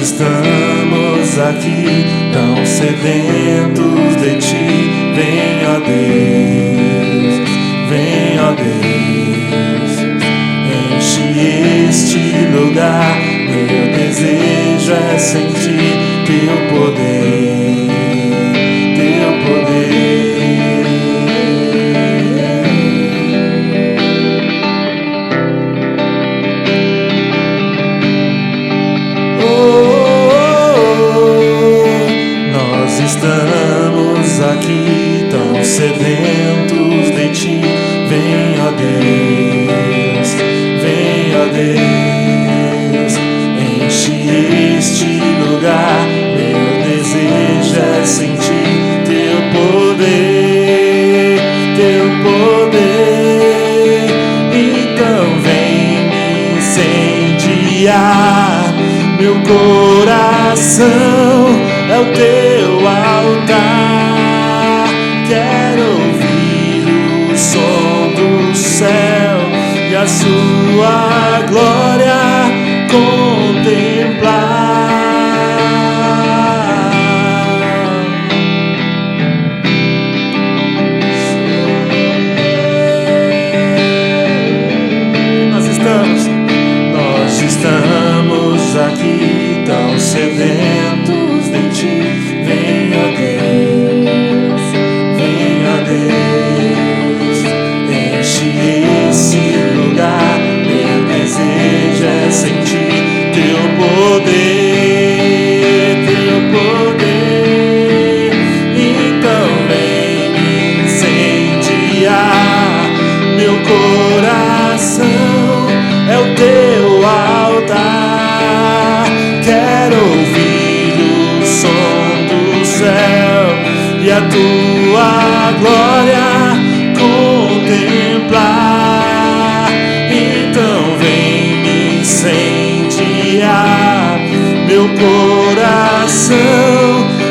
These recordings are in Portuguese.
estamos aqui tão sedentos de Ti. Vem, ó Deus, vem, ó Deus, enche este lugar. Meu desejo é sentir Teu poder, Teu poder. Nós estamos aqui tão sedentos de Ti. Vem, ó Deus, vem, ó Deus, enche este lugar. Meu desejo é sentir Teu poder, Teu poder. Então vem me incendiar. Meu coração é o Teu altar. Quero ouvir o som do céu e a Sua glória contemplar. Nós estamos aqui tão sedentos de Ti. Vem, ó Deus, vem, ó Deus, enche esse lugar. Meu desejo é sentir Teu poder, Teu poder. Então vem me incendiar. Meu coração é o Teu altar. Quero ouvir o som do céu e a Tua glória contemplar. Então vem me incendiar. Meu coração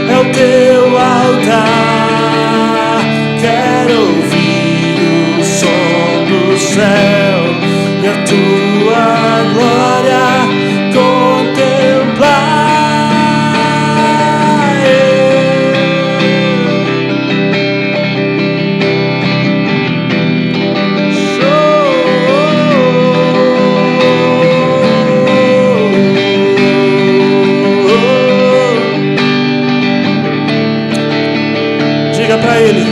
é o Teu altar. Quero ouvir o som do céu e a Tua glória contemplar. Diga pra Ele: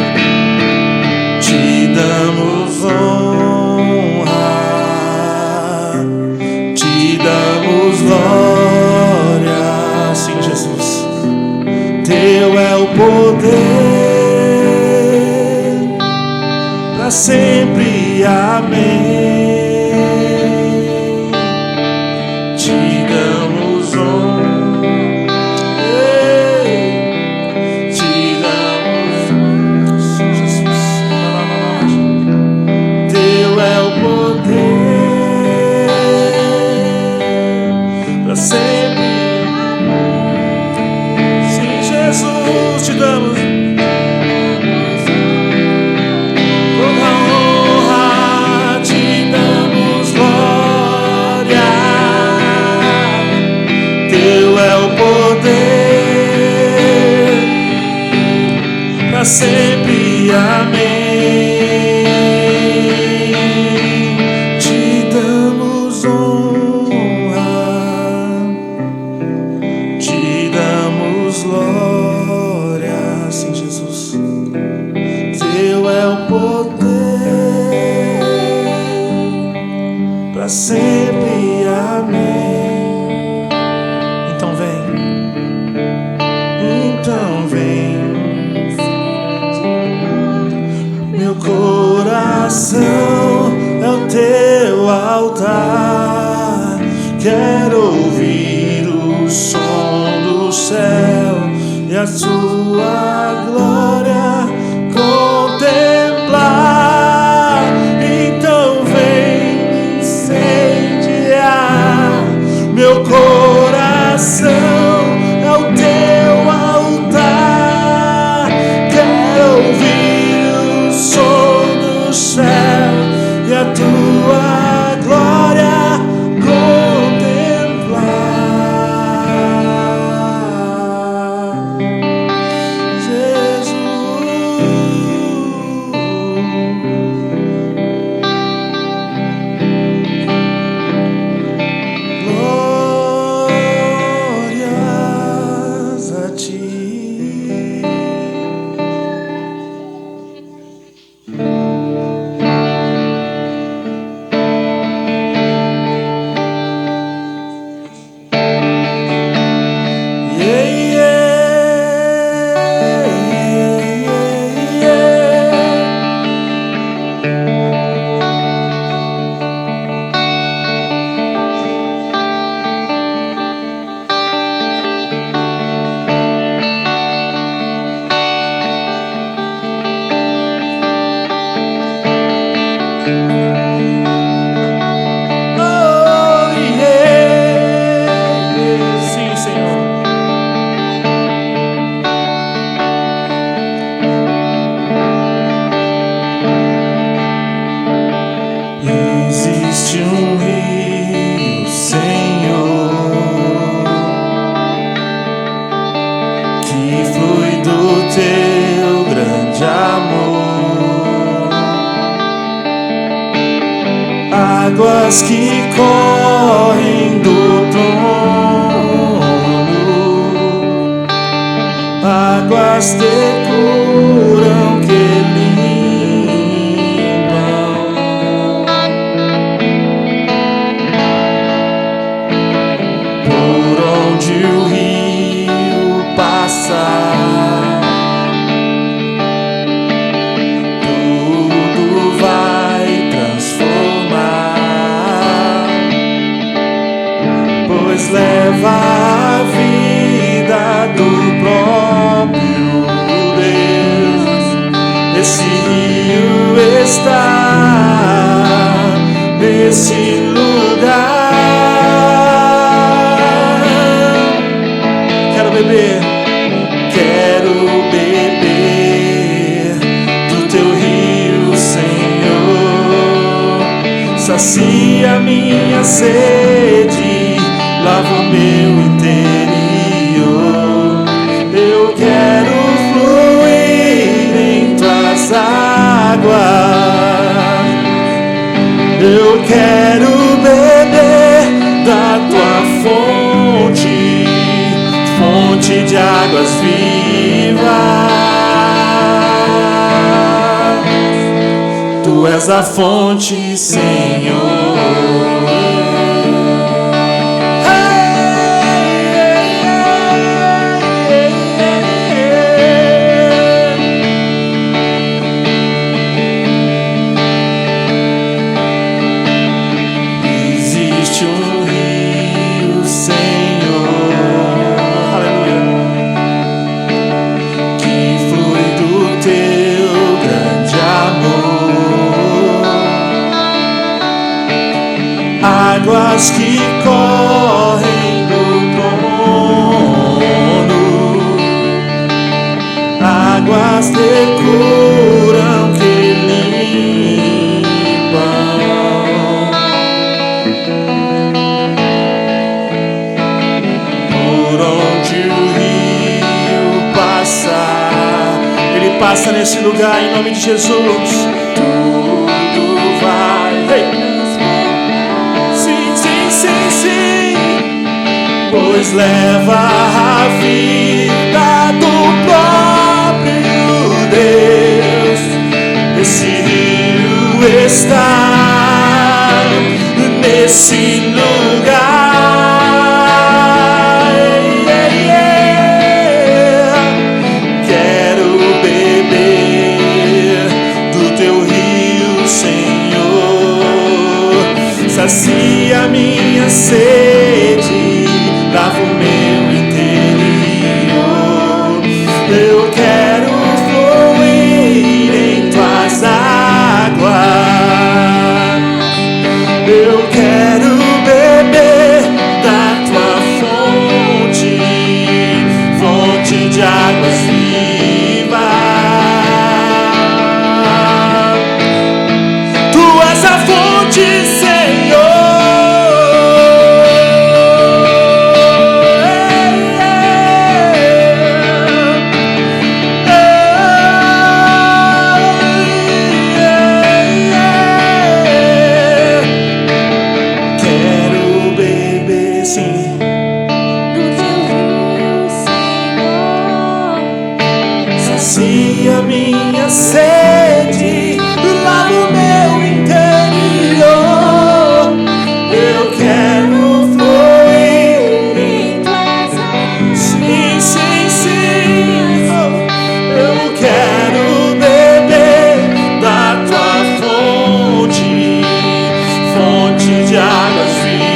Te damos honra, Te damos glória. Sim, Jesus, Teu é o poder para sempre. Amém. Te damos honra, Te damos honra. Sim, Jesus, Teu é o poder para sempre. Sim, Jesus, Te damos toda honra, Te damos glória. Teu é o poder para sempre. Amém. Te damos honra, Te damos glória. Sim, Jesus, Teu é o poder para sempre. Amém. Então vem, meu coração é o Teu altar. Quero ouvir o som do céu e a Sua glória contemplar. Então vem me incendiar. Meu coração é o Teu altar. Quero ouvir o som do céu e a Tua glória contemplar. águas que correm do trono, águas que curam, que limpam. Por onde o rio passar, leva a vida do próprio Deus. Esse rio está nesse lugar. Quero beber do teu rio, Senhor. Sacia minha sede, lava o meu interior. Eu quero fluir em tuas águas. Eu quero beber da tua fonte, fonte de águas vivas. Tu és a fonte, Senhor. Águas que correm do trono, águas que curam, que limpam. Por onde o rio passar, ele passa nesse lugar em nome de Jesus. Tudo vai. Hey! Pois leva a vida do próprio Deus. Esse rio está nesse lugar. Quero beber do teu rio, Senhor. Sacia minha sede, lava o meu interior. Eu quero fluir em tuas águas. Eu quero beber da tua fonte, fonte de águas vivas. Tu és a fonte, Senhor. Sacia minha sede, lava o meu interior. Eu quero fluir em tuas águas. Sim, sim, sim. Eu quero beber da tua fonte, fonte de águas vivas.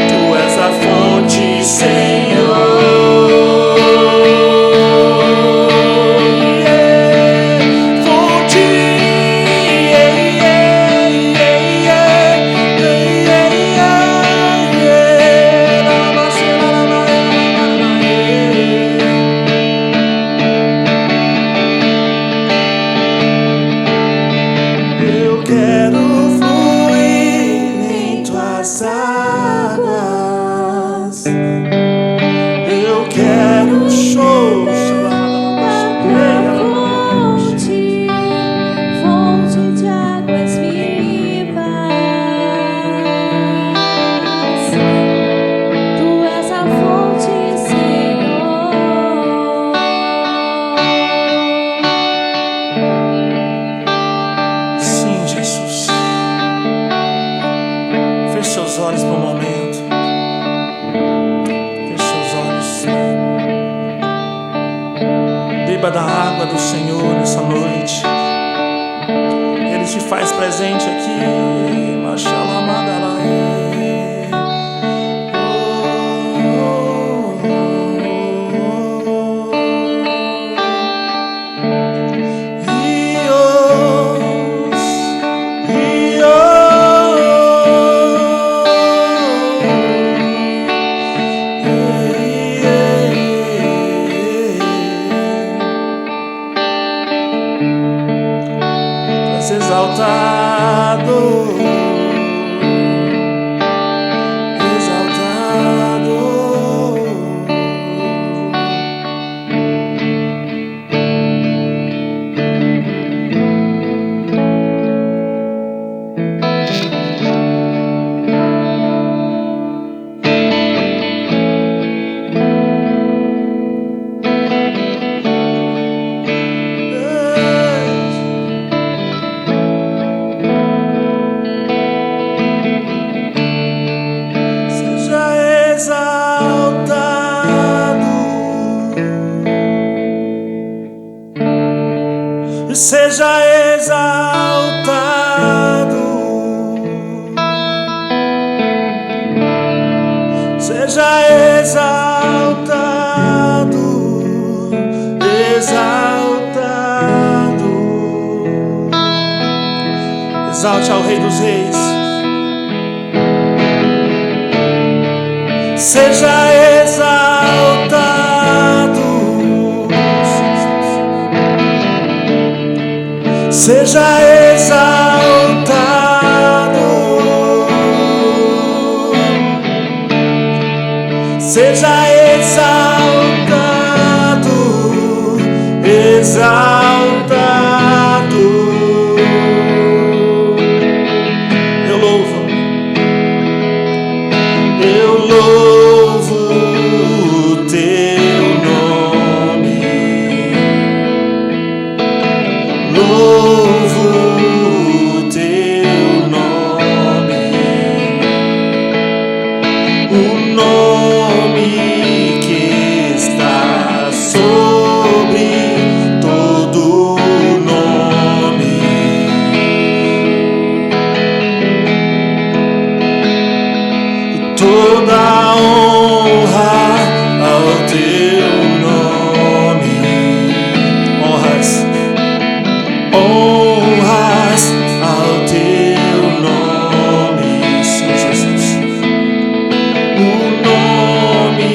Tu és a fonte, Senhor. Beba da água do Senhor nessa noite. Ele se faz presente aqui. Machalamagalai. Exaltado, exaltado. Seja exaltado, seja exaltado, exaltado. Exalte ao Rei dos Reis. Seja exaltado, seja exaltado, seja exaltado, exaltado. Eu louvo o teu nome. Louvo o teu nome, o nome que está sobre todo nome. Toda honra ao teu nome. Honras ao teu nome, Senhor Jesus. O nome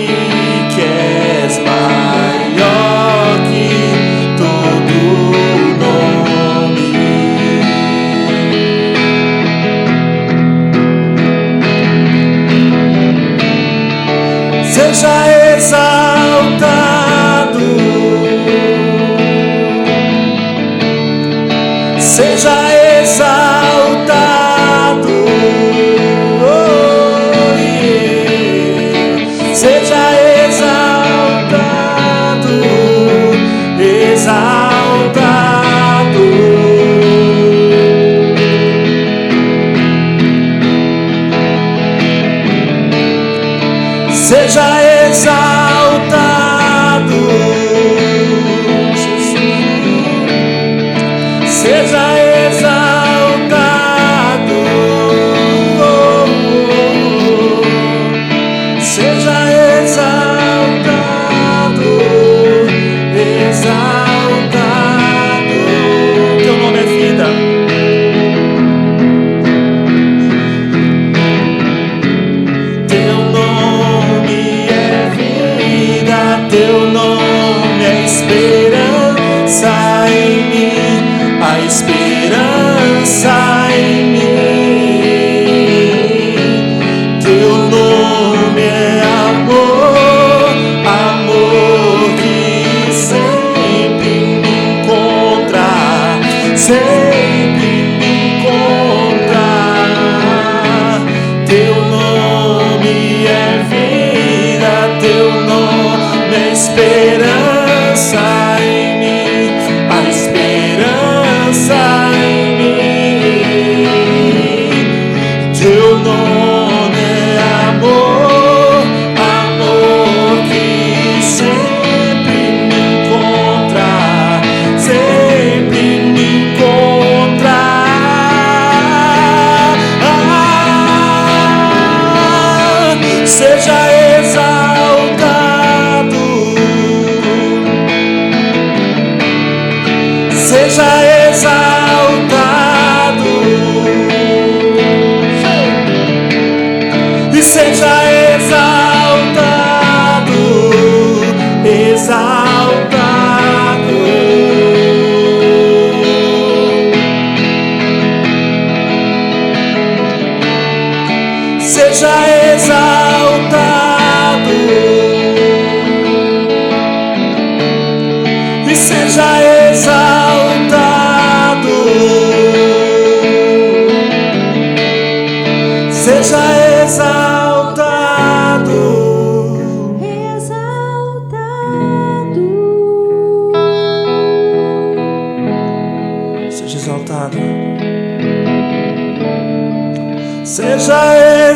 que és maior que todo nome. Seja exaltado, seja exaltado, oh, yeah. Seja exaltado, exaltado. Seja exaltado, Jesus. Seja exaltado, oh, oh. Seja exaltado, exaltado. Teu nome é vida. Teu nome é vida, teu nome é esperança em mim, a esperança em mim. Teu nome é amor, amor que sempre me encontra, sempre me encontra. Teu nome é vida, teu nome é esperança em mim, a esperança em mim. Teu nome é amor, amor que sempre me encontra,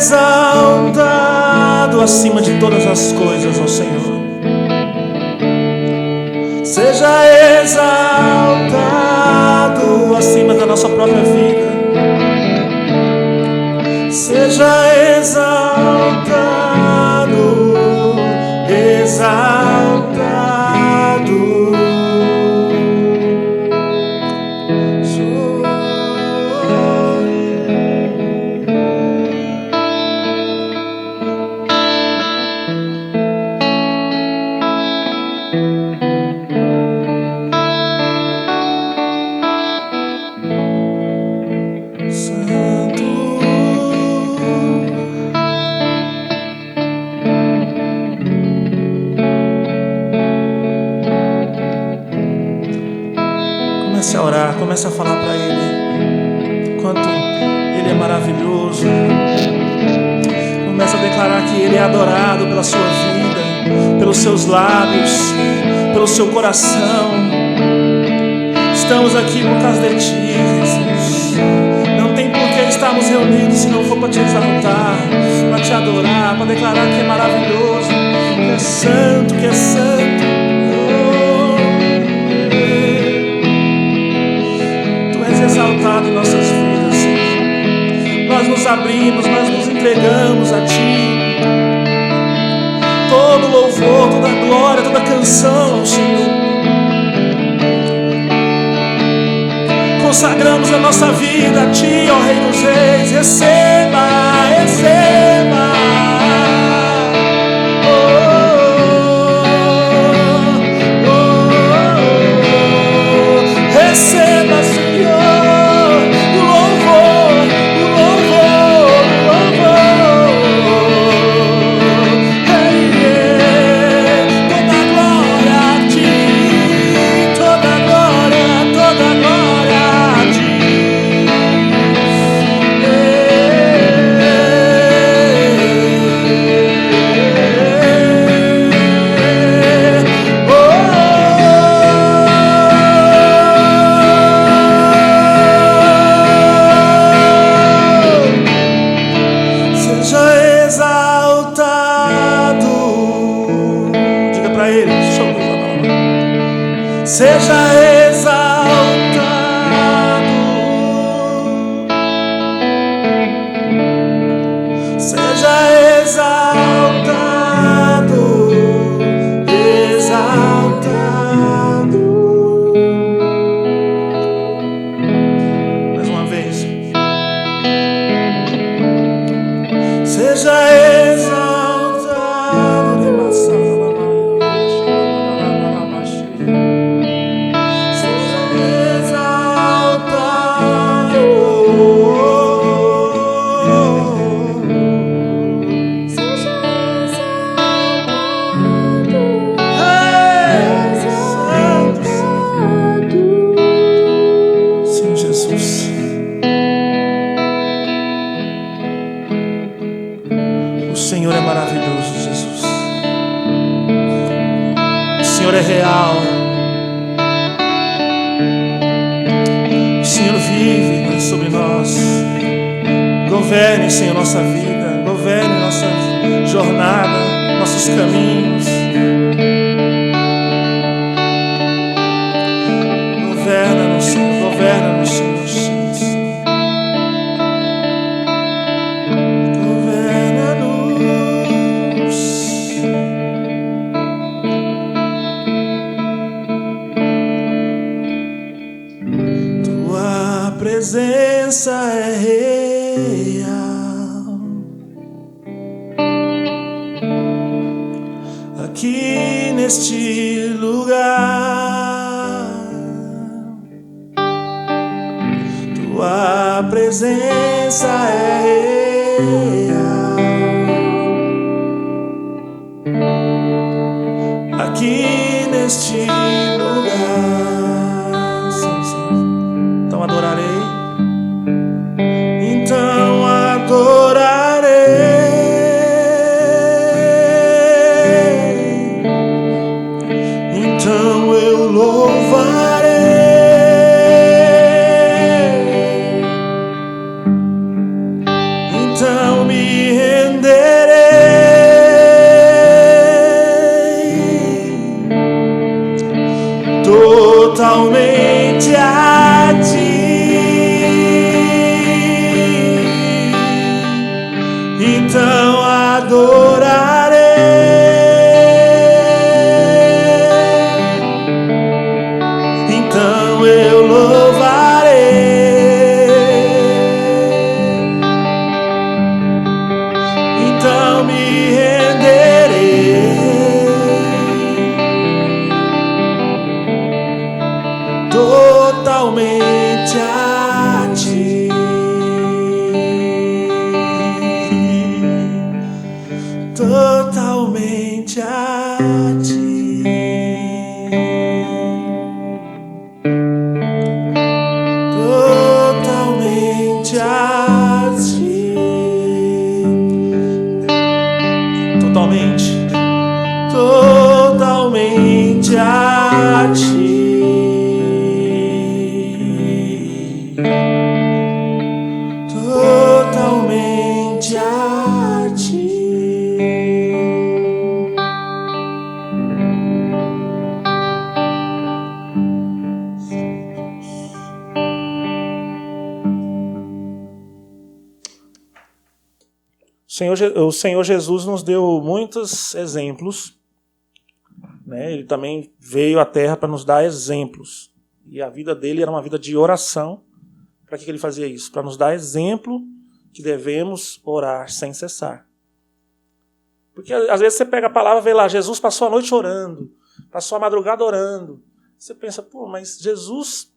exaltado acima de todas as coisas, ó Senhor. Seja exaltado acima da nossa própria vida. Seja exaltado, exaltado. Comece a orar, comece a falar para Ele quanto Ele é maravilhoso. Comece a declarar que Ele é adorado pela sua vida, pelos seus lábios, pelo seu coração. Estamos aqui por causa de Ti, Jesus. Não tem por que estarmos reunidos se não for para Te exaltar, para Te adorar, para declarar que é maravilhoso, que é santo, que é santo. Exaltado em nossas vidas, Senhor. Nós nos abrimos, nós nos entregamos a Ti. Todo louvor, toda glória, toda canção ao Senhor. Consagramos a nossa vida a Ti, ó Rei dos Reis. Receba, receba. Receba, Senhor. Seja exaltado, seja exaltado, exaltado. Mais uma vez. Seja exaltado. O Senhor é maravilhoso, Jesus. O Senhor é real. O Senhor vive sobre nós. Governe, Senhor, nossa vida. Governe nossa jornada, nossos caminhos. Governa-nos, Senhor. Governa-nos, Senhor. Presença é real aqui neste lugar. Tua presença é real aqui neste lugar. Sim, sim. Então adorarei. Então eu louvarei. Então me ti. Totalmente a ti. Totalmente. Totalmente a ti. Totalmente a ti. O Senhor Jesus nos deu muitos exemplos, né? Ele também veio à Terra para nos dar exemplos. E a vida dele era uma vida de oração. Para que ele fazia isso? Para nos dar exemplo que devemos orar sem cessar. Porque às vezes você pega a palavra e vê lá, Jesus passou a noite orando, passou a madrugada orando. Você pensa, pô, mas Jesus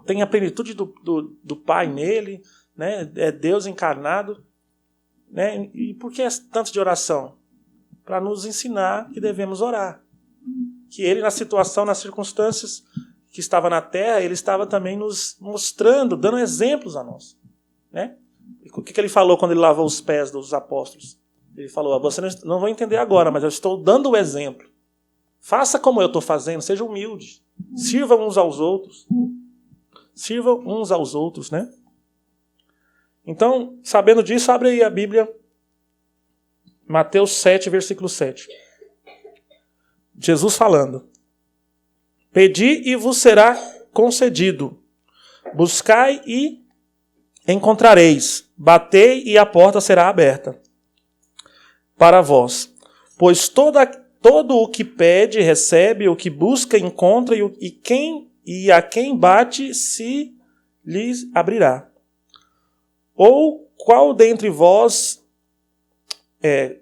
tem a plenitude do Pai nele, né? É Deus encarnado. Né? E por que tanto de oração? Para nos ensinar que devemos orar. Que ele, na situação, nas circunstâncias que estava na terra, ele estava também nos mostrando, dando exemplos a nós. Né? O que ele falou quando ele lavou os pés dos apóstolos? Ele falou, você não vai entender agora, mas eu estou dando o exemplo. Faça como eu estou fazendo, seja humilde. Sirvam uns aos outros. Sirvam uns aos outros, né? Então, sabendo disso, abre aí a Bíblia, Mateus 7, versículo 7. Jesus falando. Pedi e vos será concedido. Buscai e encontrareis. Batei e a porta será aberta para vós. Pois todo o que pede, recebe, o que busca, encontra, e a quem bate, se lhes abrirá. Ou qual dentre vós é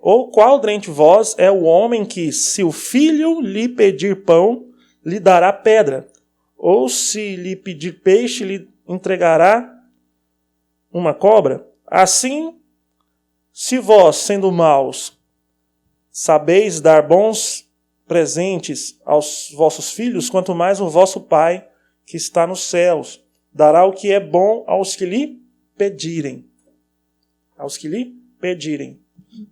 o homem que, se o filho lhe pedir pão, lhe dará pedra? Ou se lhe pedir peixe, lhe entregará uma cobra? Assim, se vós, sendo maus, sabeis dar bons presentes aos vossos filhos, quanto mais o vosso Pai, que está nos céus, dará o que é bom aos que lhe pedirem. Aos que lhe pedirem.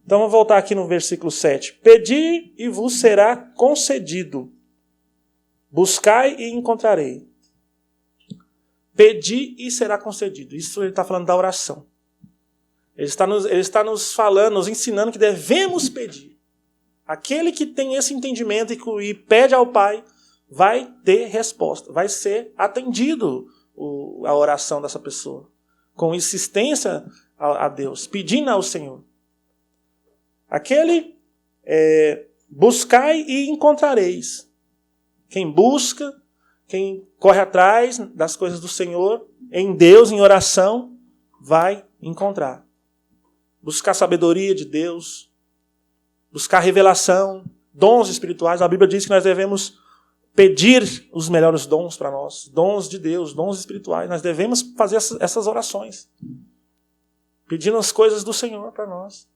Então vamos voltar aqui no versículo 7. Pedi e vos será concedido. Buscai e encontrarei. Pedi e será concedido. Isso ele está falando da oração. Ele está nos falando, nos ensinando que devemos pedir. Aquele que tem esse entendimento e pede ao Pai, vai ter resposta. Vai ser atendido a oração dessa pessoa. Com insistência a Deus, pedindo ao Senhor. Aquele, buscai e encontrareis. Quem busca, quem corre atrás das coisas do Senhor, em Deus, em oração, vai encontrar. Buscar sabedoria de Deus, buscar revelação, dons espirituais. A Bíblia diz que nós devemos pedir os melhores dons para nós, dons de Deus, dons espirituais. Nós devemos fazer essas orações, pedindo as coisas do Senhor para nós,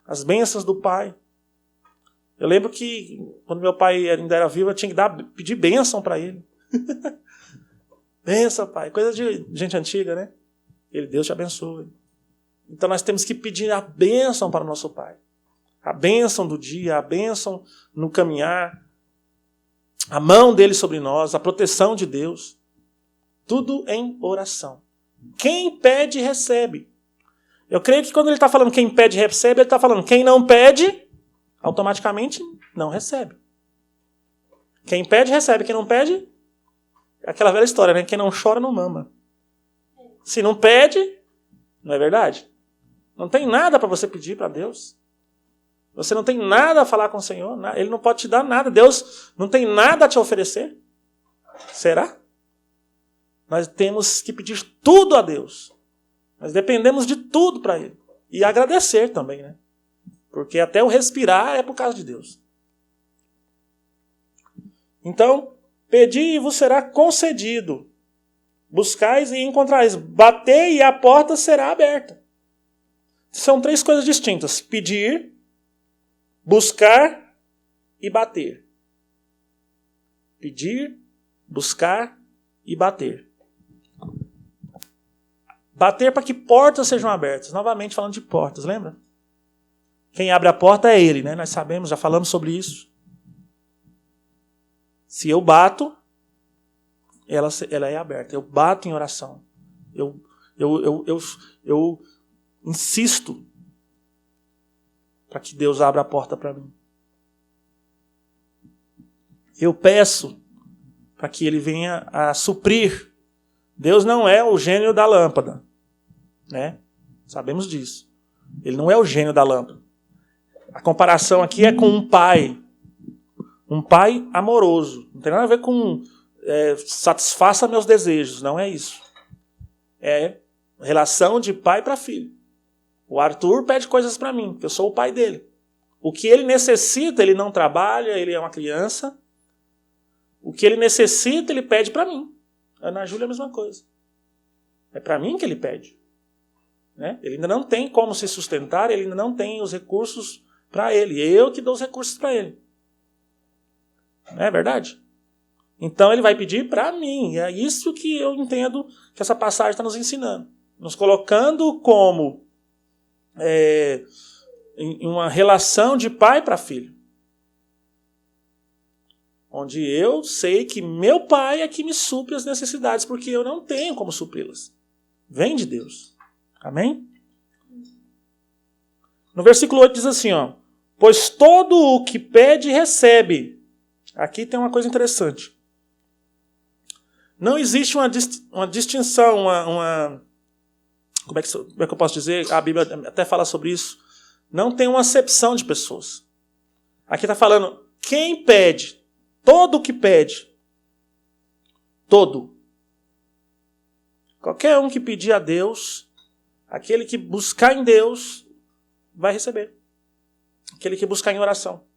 as bênçãos do Pai. Eu lembro que quando meu pai ainda era vivo, eu tinha que pedir bênção para ele. Bênção, Pai, coisa de gente antiga, né? Deus te abençoe. Então nós temos que pedir a bênção para o nosso Pai. A bênção do dia, a bênção no caminhar, a mão dele sobre nós, a proteção de Deus. Tudo em oração. Quem pede, recebe. Eu creio que quando ele está falando quem pede, recebe, ele está falando quem não pede, automaticamente não recebe. Quem pede, recebe. Quem não pede, é aquela velha história, né? Quem não chora, não mama. Se não pede, não é verdade? Não tem nada para você pedir para Deus. Você não tem nada a falar com o Senhor. Ele não pode te dar nada. Deus não tem nada a te oferecer. Será? Nós temos que pedir tudo a Deus. Nós dependemos de tudo para Ele. E agradecer também, né? Porque até o respirar é por causa de Deus. Então, pedi e vos será concedido. Buscais e encontrareis. Batei e a porta será aberta. São três coisas distintas. Pedir, buscar e bater. Pedir, buscar e bater. Bater para que portas sejam abertas. Novamente falando de portas, lembra? Quem abre a porta é Ele, né? Nós sabemos, já falamos sobre isso. Se eu bato, ela é aberta. Eu bato em oração. Eu insisto para que Deus abra a porta para mim. Eu peço para que Ele venha a suprir. Deus não é o gênio da lâmpada, né? Sabemos disso. Ele não é o gênio da lâmpada. A comparação aqui é com um pai amoroso. Não tem nada a ver com satisfaça meus desejos, não é isso. É relação de pai para filho. O Arthur pede coisas para mim, porque eu sou o pai dele. O que ele necessita, ele não trabalha, ele é uma criança. O que ele necessita, ele pede para mim. A Ana Júlia é a mesma coisa. É para mim que ele pede. Né? Ele ainda não tem como se sustentar, ele ainda não tem os recursos para ele. Eu que dou os recursos para ele. Não é verdade? Então ele vai pedir para mim. E é isso que eu entendo que essa passagem está nos ensinando. Nos colocando como em uma relação de pai para filho. Onde eu sei que meu pai é que me supre as necessidades, porque eu não tenho como supri-las. Vem de Deus. Amém? No versículo 8 diz assim, ó, pois todo o que pede, recebe. Aqui tem uma coisa interessante. Não existe uma distinção, como é que eu posso dizer? A Bíblia até fala sobre isso. Não tem uma acepção de pessoas. Aqui está falando, quem pede, todo o que pede, todo. Qualquer um que pedir a Deus, aquele que buscar em Deus, vai receber. Aquele que buscar em oração.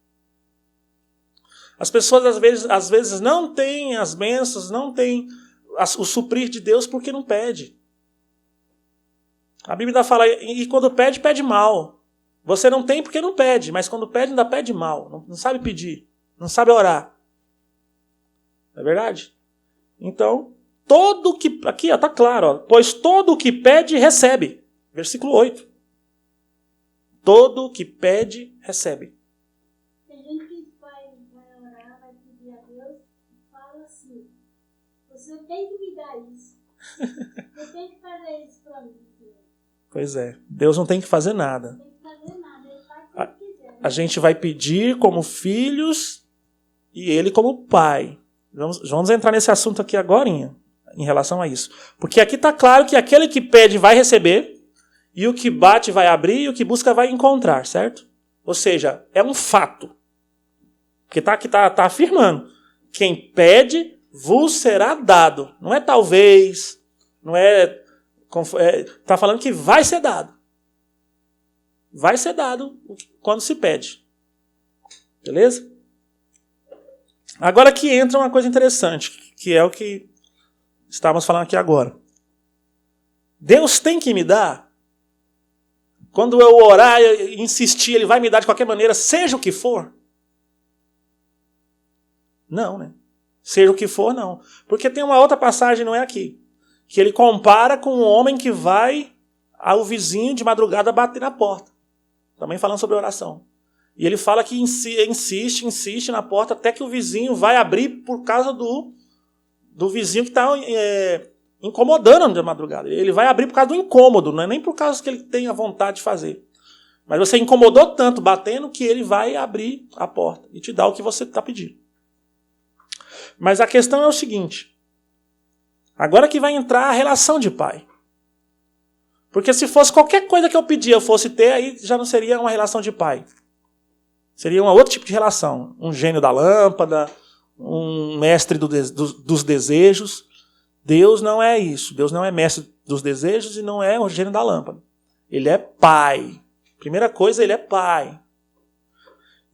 As pessoas às vezes não têm as bênçãos, não têm o suprir de Deus porque não pede. A Bíblia fala, e quando pede, pede mal. Você não tem porque não pede, mas quando pede, ainda pede mal. Não sabe pedir, não sabe orar. Não é verdade? Então, todo que... Aqui está claro, ó, pois todo o que pede, recebe. Versículo 8. Todo o que pede, recebe. Tem gente que vai orar, vai pedir a Deus e fala assim, você tem que me dar isso. Você tem que fazer isso para mim. Pois é, Deus não tem que fazer nada. Não tem que fazer nada, Ele faz o que quiser. A gente vai pedir como filhos e Ele como pai. Vamos entrar nesse assunto aqui agora em relação a isso. Porque aqui está claro que aquele que pede vai receber, e o que bate vai abrir, e o que busca vai encontrar, certo? Ou seja, é um fato. Porque tá afirmando. Quem pede, vos será dado. Não é talvez, não é... Está falando que vai ser dado. Vai ser dado quando se pede. Beleza? Agora que entra uma coisa interessante, que é o que estávamos falando aqui agora. Deus tem que me dar? Quando eu orar e insistir, Ele vai me dar de qualquer maneira, seja o que for? Não, né? Seja o que for, não. Porque tem uma outra passagem, não é aqui, que Ele compara com um homem que vai ao vizinho de madrugada bater na porta. Também falando sobre oração. E ele fala que insiste na porta até que o vizinho vai abrir por causa do vizinho que está incomodando de madrugada. Ele vai abrir por causa do incômodo, não é nem por causa que ele tem a vontade de fazer. Mas você incomodou tanto batendo que ele vai abrir a porta e te dar o que você está pedindo. Mas a questão é o seguinte. Agora que vai entrar a relação de pai. Porque se fosse qualquer coisa que eu pedia eu fosse ter, aí já não seria uma relação de pai. Seria um outro tipo de relação. Um gênio da lâmpada, um mestre dos desejos. Deus não é isso. Deus não é mestre dos desejos e não é o gênio da lâmpada. Ele é pai. Primeira coisa, ele é pai.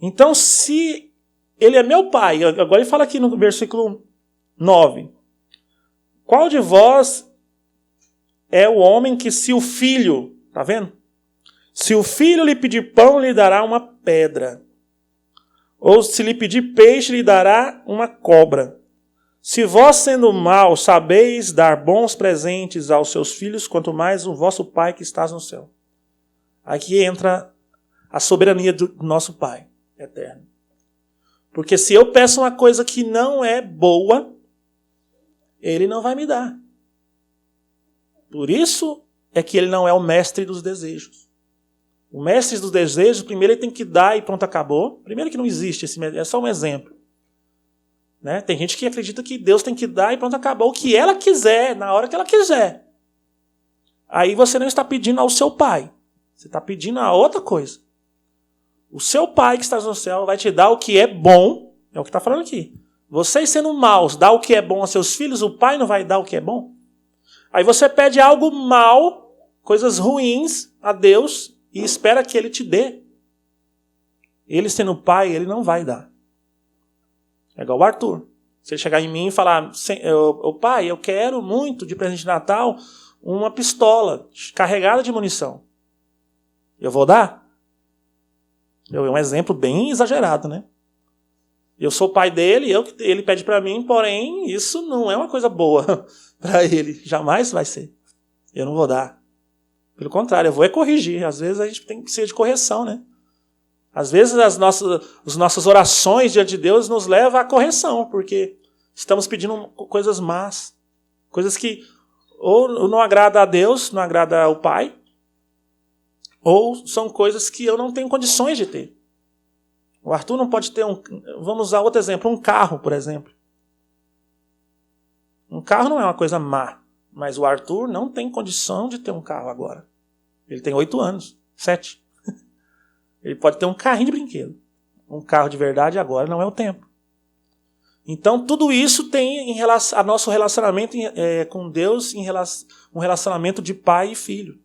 Então, se ele é meu pai, agora ele fala aqui no versículo 9. Qual de vós é o homem que se o filho, tá vendo? Se o filho lhe pedir pão, lhe dará uma pedra. Ou se lhe pedir peixe, lhe dará uma cobra. Se vós, sendo maus, sabeis dar bons presentes aos seus filhos, quanto mais o vosso Pai que estás no céu. Aqui entra a soberania do nosso Pai eterno. Porque se eu peço uma coisa que não é boa, Ele não vai me dar. Por isso é que Ele não é o mestre dos desejos. O mestre dos desejos, primeiro ele tem que dar e pronto, acabou. Primeiro que não existe, é só um exemplo. Né? Tem gente que acredita que Deus tem que dar e pronto, acabou. O que ela quiser, na hora que ela quiser. Aí você não está pedindo ao seu Pai. Você está pedindo a outra coisa. O seu Pai que está no céu vai te dar o que é bom. É o que está falando aqui. Vocês sendo maus, dá o que é bom a seus filhos, o Pai não vai dar o que é bom? Aí você pede algo mal, coisas ruins a Deus e espera que Ele te dê. Ele sendo Pai, Ele não vai dar. É igual o Arthur. Se ele chegar em mim e falar, Pai, eu quero muito de presente de Natal uma pistola carregada de munição. Eu vou dar? É um exemplo bem exagerado, né? Eu sou o pai dele, ele pede para mim, porém, isso não é uma coisa boa para ele. Jamais vai ser. Eu não vou dar. Pelo contrário, eu vou corrigir. Às vezes a gente tem que ser de correção, né? Às vezes as nossas orações diante de Deus nos levam à correção, porque estamos pedindo coisas más. Coisas que ou não agrada a Deus, não agrada ao Pai, ou são coisas que eu não tenho condições de ter. O Arthur não pode ter Vamos usar outro exemplo, um carro, por exemplo. Um carro não é uma coisa má, mas o Arthur não tem condição de ter um carro agora. Ele tem 8 anos, 7. Ele pode ter um carrinho de brinquedo. Um carro de verdade agora não é o tempo. Então tudo isso tem em relação a nosso relacionamento com Deus, um relacionamento de pai e filho.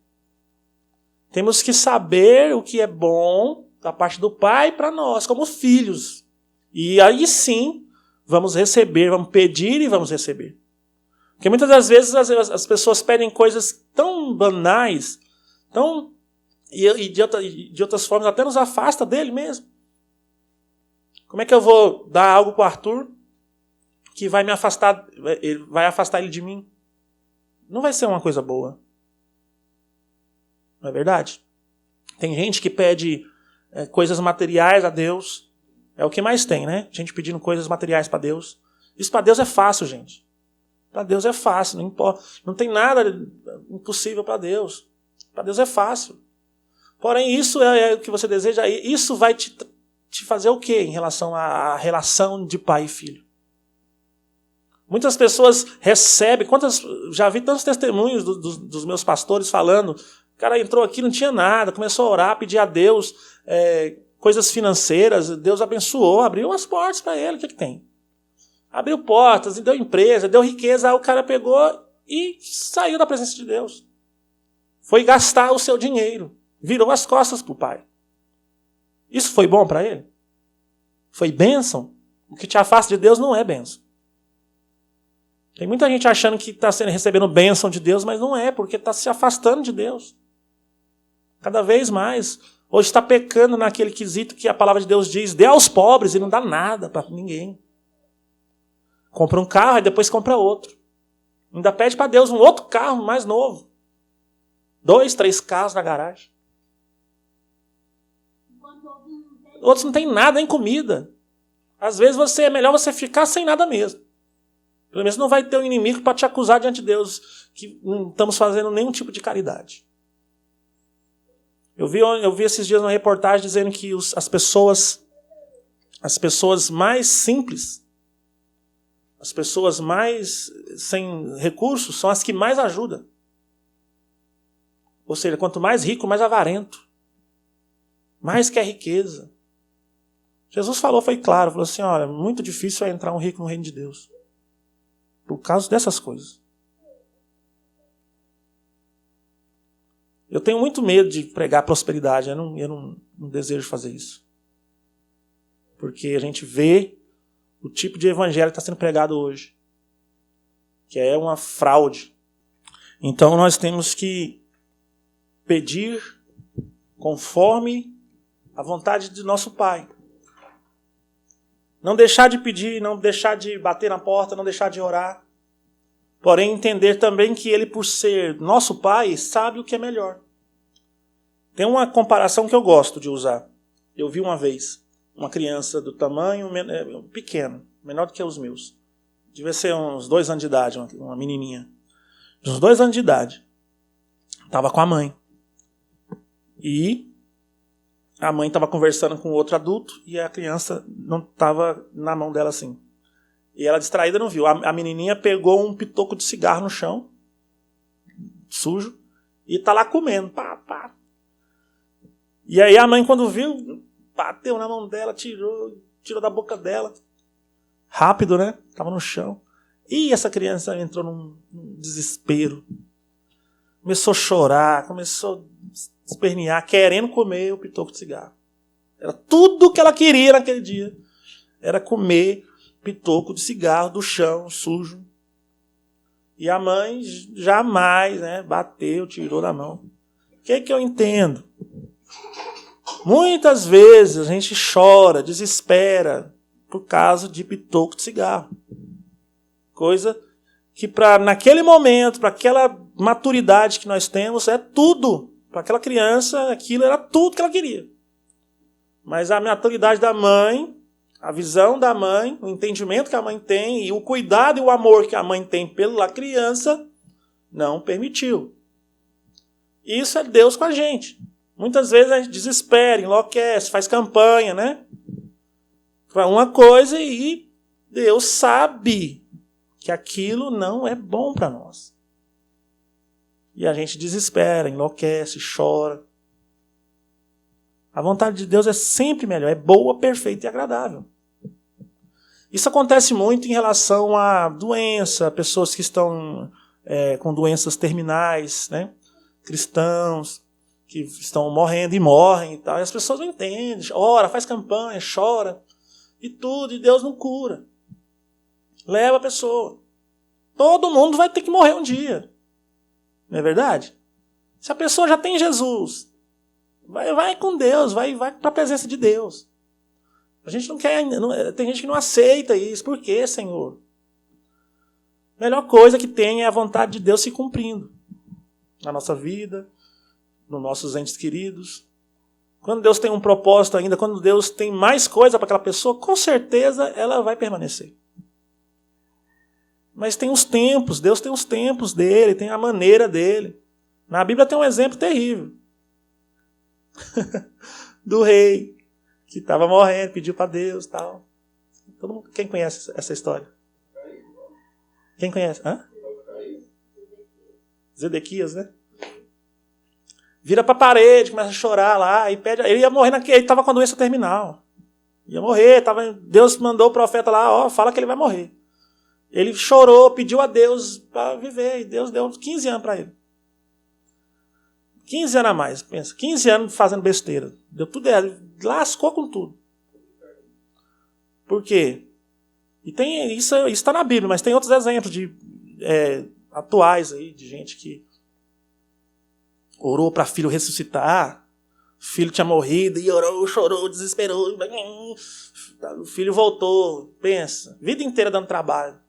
Temos que saber o que é bom da parte do Pai para nós, como filhos. E aí sim, vamos receber, vamos pedir e vamos receber. Porque muitas das vezes as pessoas pedem coisas tão banais, e de outras formas até nos afasta dele mesmo. Como é que eu vou dar algo para o Arthur que vai afastar ele de mim? Não vai ser uma coisa boa. Não é verdade? Tem gente que pede coisas materiais a Deus. É o que mais tem, né? Gente pedindo coisas materiais para Deus. Isso para Deus é fácil, gente. Para Deus é fácil. Não importa, não tem nada impossível para Deus. Para Deus é fácil. Porém, isso é o que você deseja. Isso vai te fazer o quê em relação à relação de pai e filho? Muitas pessoas recebem. Já vi tantos testemunhos dos meus pastores falando. O cara entrou aqui, não tinha nada, começou a orar, pedir a Deus coisas financeiras, Deus abençoou, abriu as portas para ele, o que tem? Abriu portas, deu empresa, deu riqueza, aí o cara pegou e saiu da presença de Deus. Foi gastar o seu dinheiro, virou as costas para o Pai. Isso foi bom para ele? Foi bênção? O que te afasta de Deus não é bênção. Tem muita gente achando que está recebendo bênção de Deus, mas não é, porque está se afastando de Deus. Cada vez mais. Hoje está pecando naquele quesito que a palavra de Deus diz, dê aos pobres e não dá nada para ninguém. Compra um carro e depois compra outro. Ainda pede para Deus um outro carro mais novo. 2, 3 carros na garagem. Outros não tem nada, nem comida. Às vezes é melhor você ficar sem nada mesmo. Pelo menos não vai ter um inimigo para te acusar diante de Deus que não estamos fazendo nenhum tipo de caridade. Eu vi esses dias uma reportagem dizendo que as pessoas mais simples, as pessoas mais sem recursos, são as que mais ajudam. Ou seja, quanto mais rico, mais avarento. Mais quer riqueza. Jesus foi claro, falou assim, olha, muito difícil é entrar um rico no reino de Deus. Por causa dessas coisas. Eu tenho muito medo de pregar prosperidade. Eu não desejo fazer isso. Porque a gente vê o tipo de evangelho que está sendo pregado hoje. Que é uma fraude. Então nós temos que pedir conforme a vontade de nosso Pai. Não deixar de pedir, não deixar de bater na porta, não deixar de orar. Porém, entender também que Ele, por ser nosso Pai, sabe o que é melhor. Tem uma comparação que eu gosto de usar. Eu vi uma vez uma criança do tamanho pequeno, menor do que os meus. Devia ser uns 2 anos de idade, uma menininha. De uns 2 anos de idade. Estava com a mãe. E a mãe estava conversando com outro adulto e a criança não estava na mão dela assim. E ela, distraída, não viu. A menininha pegou um pitoco de cigarro no chão, sujo, e está lá comendo. Pá, pá. E aí a mãe, quando viu, bateu na mão dela, tirou da boca dela. Rápido, né? Estava no chão. E essa criança entrou num desespero. Começou a chorar, começou a espernear, querendo comer o pitoco de cigarro. Era tudo que ela queria naquele dia. Era comer pitoco de cigarro do chão, sujo. E a mãe jamais, né, bateu, tirou da mão. O que eu entendo? Muitas vezes a gente chora, desespera por causa de pitoco de cigarro. Coisa que naquele momento, para aquela maturidade que nós temos, é tudo. Para aquela criança, aquilo era tudo que ela queria. Mas a maturidade da mãe, a visão da mãe, o entendimento que a mãe tem e o cuidado e o amor que a mãe tem pela criança, não permitiu. Isso é Deus com a gente. Muitas vezes a gente desespera, enlouquece, faz campanha, né? Para uma coisa e Deus sabe que aquilo não é bom para nós. E a gente desespera, enlouquece, chora. A vontade de Deus é sempre melhor, é boa, perfeita e agradável. Isso acontece muito em relação à doença, pessoas que estão com doenças terminais, né? Cristãos que estão morrendo e morrem e tal. E as pessoas não entendem, ora, faz campanha, chora e tudo, e Deus não cura. Leva a pessoa. Todo mundo vai ter que morrer um dia. Não é verdade? Se a pessoa já tem Jesus, vai com Deus, vai para a presença de Deus. A gente não quer, tem gente que não aceita isso. Por quê, Senhor? A melhor coisa que tem é a vontade de Deus se cumprindo na nossa vida, nos nossos entes queridos. Quando Deus tem um propósito ainda, quando Deus tem mais coisa para aquela pessoa, com certeza ela vai permanecer. Mas tem os tempos, Deus tem os tempos dele, tem a maneira dele. Na Bíblia tem um exemplo terrível. Do rei, que estava morrendo, pediu para Deus e tal. Todo mundo, quem conhece essa história? Quem conhece? Hã? Zedequias, né? Vira para a parede, começa a chorar lá, e pede. Ele ia morrer ele estava com a doença terminal. Ia morrer, Deus mandou o profeta lá, fala que ele vai morrer. Ele chorou, pediu a Deus para viver, e Deus deu 15 anos para ele. 15 anos a mais, pensa. 15 anos fazendo besteira. Deu tudo errado, lascou com tudo. Por quê? E tem isso está na Bíblia, mas tem outros exemplos atuais aí, de gente que orou para filho ressuscitar. O filho tinha morrido e orou, chorou, desesperou. O filho voltou. Pensa, vida inteira dando trabalho.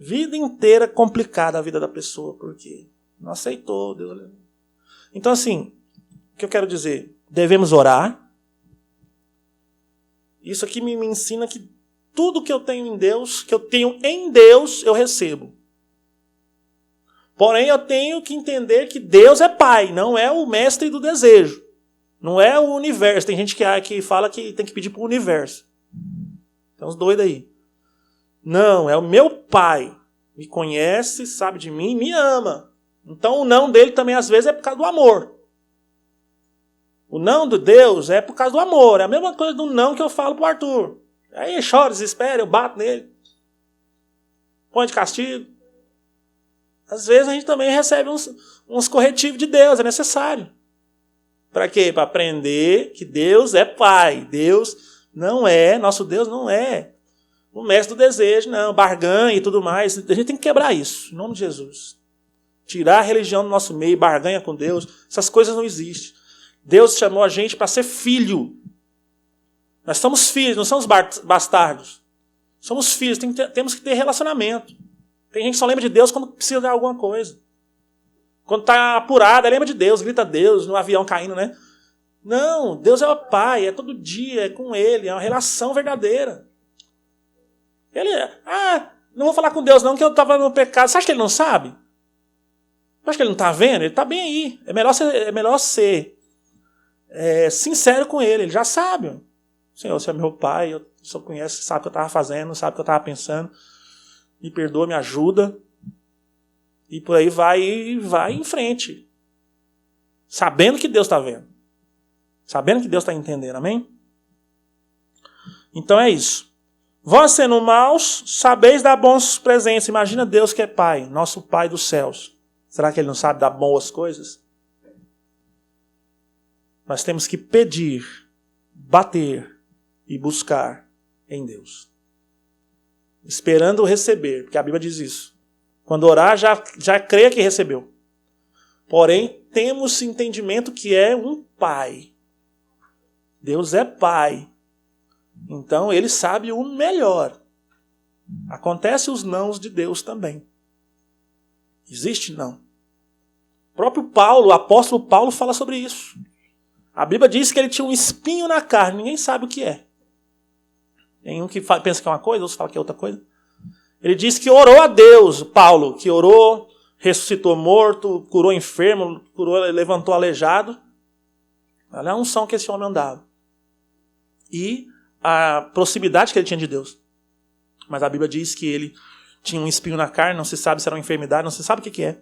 Vida inteira complicada a vida da pessoa, porque não aceitou. Deus. Então, assim, o que eu quero dizer? Devemos orar. Isso aqui me ensina que tudo que eu tenho em Deus, eu recebo. Porém, eu tenho que entender que Deus é Pai, não é o mestre do desejo. Não é o universo. Tem gente que fala que tem que pedir para o universo. Tem uns doidos aí. Não, é o meu Pai. Me conhece, sabe de mim, me ama. Então o não dele também às vezes é por causa do amor. O não de Deus é por causa do amor. É a mesma coisa do não que eu falo para o Arthur. Aí chora, desespera, eu bato nele. Põe de castigo. Às vezes a gente também recebe uns corretivos de Deus, é necessário. Para quê? Para aprender que Deus é Pai. Deus não é, nosso Deus não é o mestre do desejo, não, barganha e tudo mais. A gente tem que quebrar isso, em nome de Jesus. Tirar a religião do nosso meio, barganha com Deus, essas coisas não existem. Deus chamou a gente para ser filho. Nós somos filhos, não somos bastardos. Somos filhos, temos que ter relacionamento. Tem gente que só lembra de Deus quando precisa de alguma coisa. Quando está apurada, lembra de Deus, grita a Deus, no avião caindo, né? Não, Deus é o Pai, é todo dia, é com Ele, é uma relação verdadeira. Não vou falar com Deus não, que eu estava no pecado. Você acha que Ele não sabe? Você acha que Ele não está vendo? Ele está bem aí. É melhor ser sincero com Ele, Ele já sabe. Senhor, você é meu Pai, o Senhor conhece, sabe o que eu estava fazendo, sabe o que eu estava pensando. Me perdoa, me ajuda. E por aí vai em frente. Sabendo que Deus está vendo. Sabendo que Deus está entendendo, amém? Então é isso. Vós sendo maus, sabeis dar bons presentes. Imagina Deus que é Pai, nosso Pai dos céus. Será que Ele não sabe dar boas coisas? Nós temos que pedir, bater e buscar em Deus. Esperando receber, porque a Bíblia diz isso. Quando orar, já creia que recebeu. Porém, temos entendimento que é um Pai. Deus é Pai. Então, Ele sabe o melhor. Acontece os nãos de Deus também. Existe não. O próprio Paulo, o apóstolo Paulo, fala sobre isso. A Bíblia diz que ele tinha um espinho na carne. Ninguém sabe o que é. Tem um que pensa que é uma coisa, outros falam que é outra coisa. Ele diz que orou a Deus, Paulo, que orou, ressuscitou morto, curou enfermo, levantou aleijado. Olha a unção que esse homem andava. E a proximidade que ele tinha de Deus. Mas a Bíblia diz que ele tinha um espinho na carne, não se sabe se era uma enfermidade, não se sabe o que é.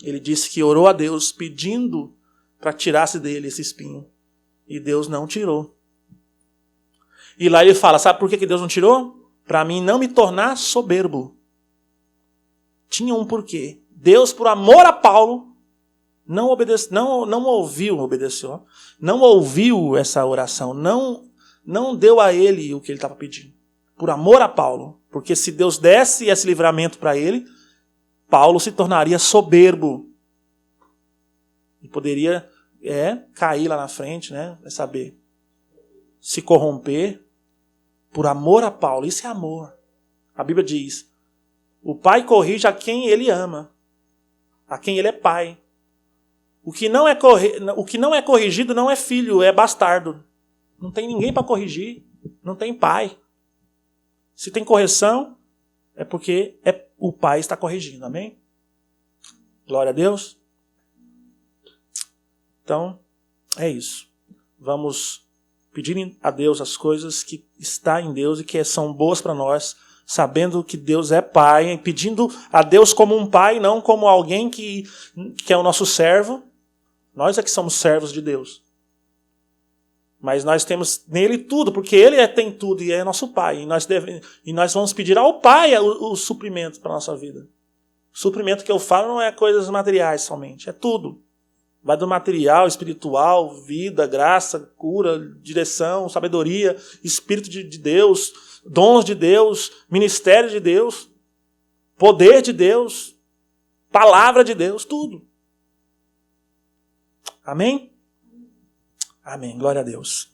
Ele disse que orou a Deus pedindo para que tirasse dele esse espinho. E Deus não tirou. E lá ele fala, sabe por que Deus não tirou? Para mim não me tornar soberbo. Tinha um porquê. Deus, por amor a Paulo, não ouviu essa oração, não deu a ele o que ele estava pedindo. Por amor a Paulo. Porque se Deus desse esse livramento para ele, Paulo se tornaria soberbo. E poderia cair lá na frente, né? Vai saber. Se corromper. Por amor a Paulo. Isso é amor. A Bíblia diz, o pai corrige a quem ele ama. A quem ele é pai. O que não é corrigido não é filho, é bastardo. Não tem ninguém para corrigir. Não tem pai. Se tem correção, é porque o pai está corrigindo. Amém? Glória a Deus. Então, é isso. Vamos pedir a Deus as coisas que está em Deus e que são boas para nós, sabendo que Deus é Pai, pedindo a Deus como um Pai, não como alguém que é o nosso servo. Nós é que somos servos de Deus. Mas nós temos nele tudo, porque Ele tem tudo e é nosso Pai. E nós vamos pedir ao Pai o suprimento para a nossa vida. O suprimento que eu falo não é coisas materiais somente, é tudo. Vai do material, espiritual, vida, graça, cura, direção, sabedoria, Espírito de Deus, dons de Deus, ministério de Deus, poder de Deus, palavra de Deus, tudo. Amém? Amém. Glória a Deus.